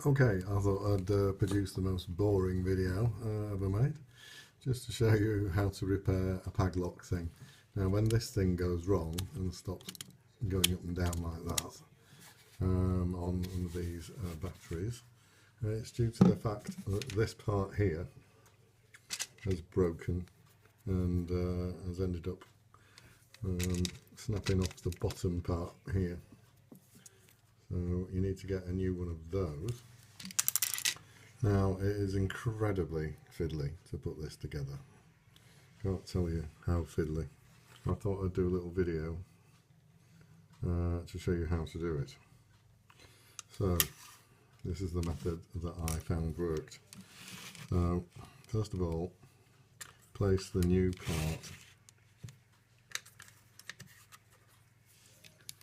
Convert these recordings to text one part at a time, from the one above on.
Okay, I thought I'd produce the most boring video ever made, just to show you how to repair a PAG lock thing. Now when this thing goes wrong and stops going up and down like that on these batteries, it's due to the fact that this part here has broken and has ended up snapping off the bottom part here. So you need to get a new one of those. Now it is incredibly fiddly to put this together. Can't tell you how fiddly. I thought I'd do a little video to show you how to do it. So this is the method that I found worked. So first of all, place the new part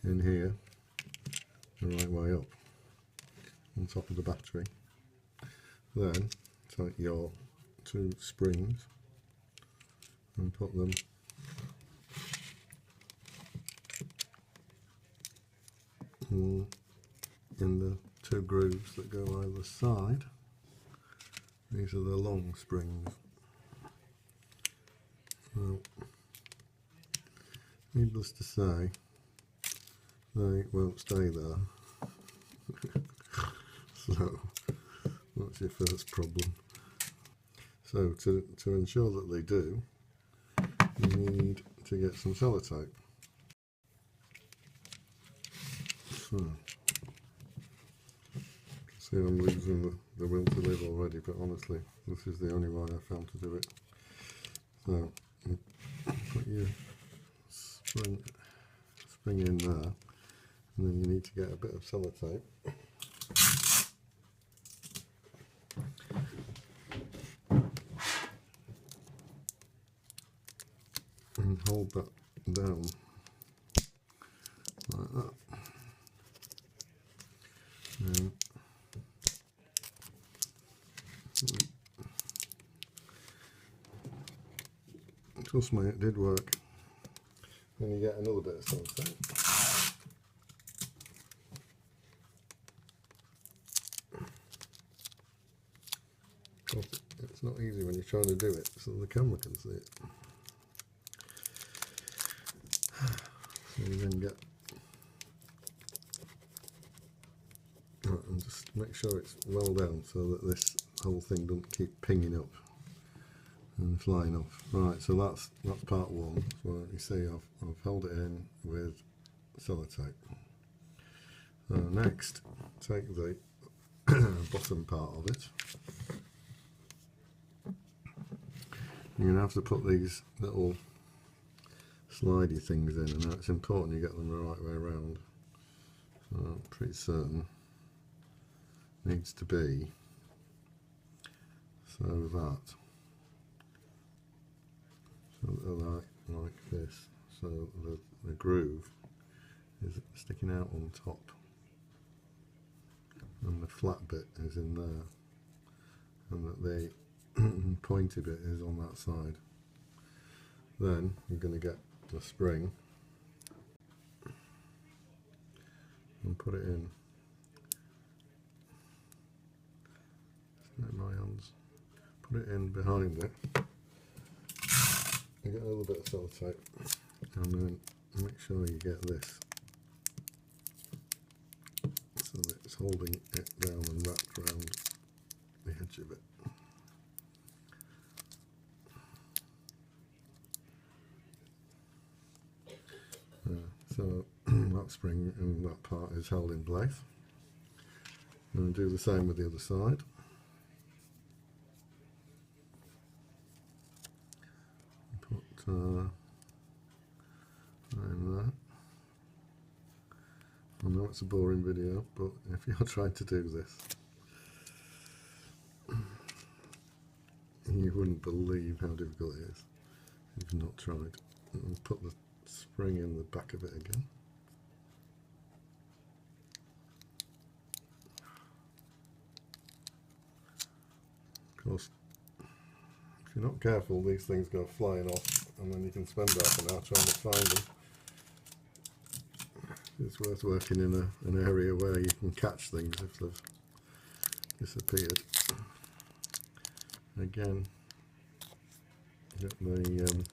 in here the right way up on top of the battery. Then take your two springs and put them in the two grooves that go either side. These are the long springs. Well, needless to say, they won't stay there. So that's your first problem. So to ensure that they do, you need to get some sellotape. So, see, I'm losing the will to live already, but honestly, this is the only way I found to do it. So, you put your spring in there, and then you need to get a bit of sellotape. And hold that down like that. And trust me, it did work. Then you get another bit of sellotape. It's not easy when you're trying to do it so the camera can see it. So you then get, and just make sure it's well down so that this whole thing doesn't keep pinging up and flying off. Right, so that's part one. So you see I've held it in with sellotape. So next, take the bottom part of it. You're going to have to put these little slidey things in, and it's important you get them the right way around. So I'm pretty certain it needs to be so that like this, so the groove is sticking out on top and the flat bit is in there, and that the pointy bit is on that side. Then you're going to get the spring and put it in. Snip my hands. Put it in behind it. You get a little bit of sellotape, and then make sure you get this so that it's holding it down and wrapped around the edge of it. So that spring and that part is held in place. And do the same with the other side. Put in there. I know it's a boring video, but if you're trying to do this, you wouldn't believe how difficult it is if you've not tried. And put the spring in the back of it again. Of course, if you're not careful, these things go flying off, and then you can spend half an hour trying to find them. It's worth working in an area where you can catch things if they've disappeared. Again, get the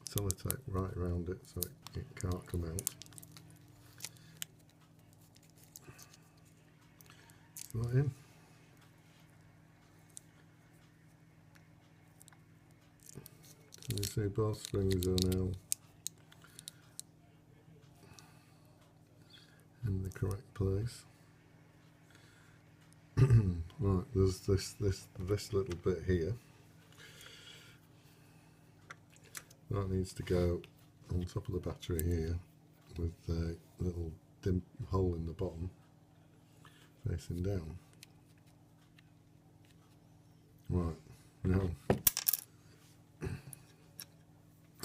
sellotape right around it so it can't come out. That in. So you see both springs are now in the correct place. Right, there's this little bit here that needs to go on top of the battery here with the little dim hole in the bottom facing down. Right, now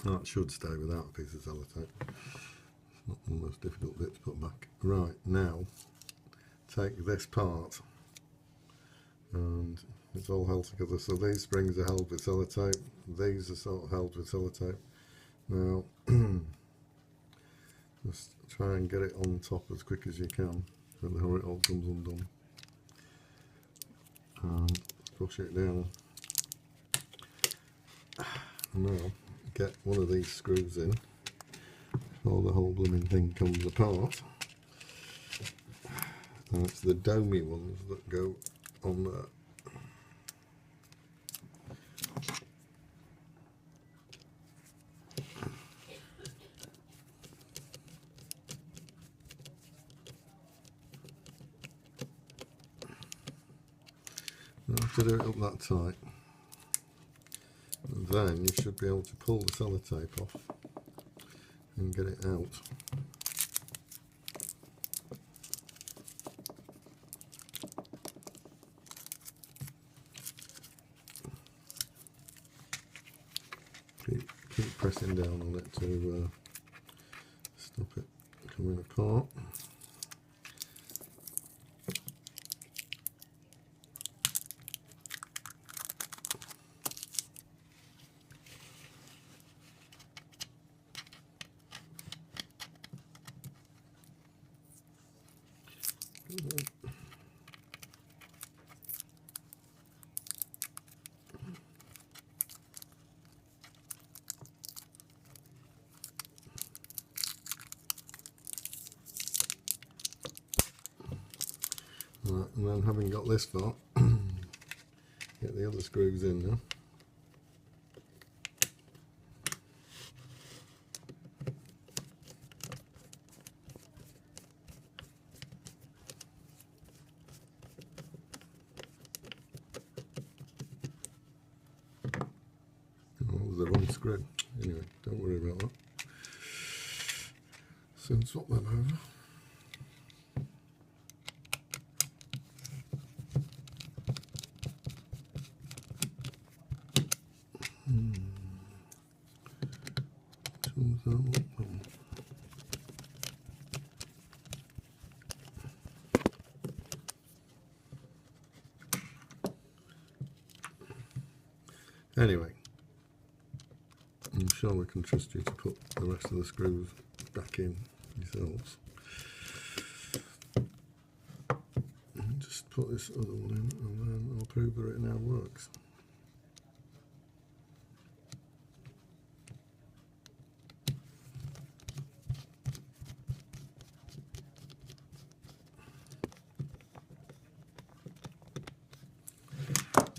that should stay without a piece of sellotape. It's not the most difficult bit to put back. Right, now take this part, and it's all held together. So these springs are held with sellotape, these are sort of held with sellotape. Now just try and get it on top as quick as you can before it all comes undone, and push it down. Now get one of these screws in before the whole blooming thing comes apart. And it's the domey ones that go on there. You have to do it up that tight, and then you should be able to pull the sellotape off and get it out. Keep pressing down on it to stop it coming apart. Right, and then having got this far, get the other screws in now. Oh, that was the wrong screw. Anyway, don't worry about that. Soon swap them over. Anyway, I'm sure we can trust you to put the rest of the screws back in yourselves. And just put this other one in, and then I'll prove that it now works.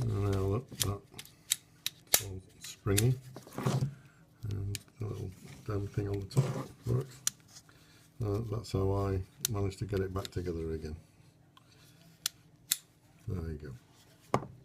Now look, that's all springy, and the little damn thing on the top works. That's how I managed to get it back together again. There you go.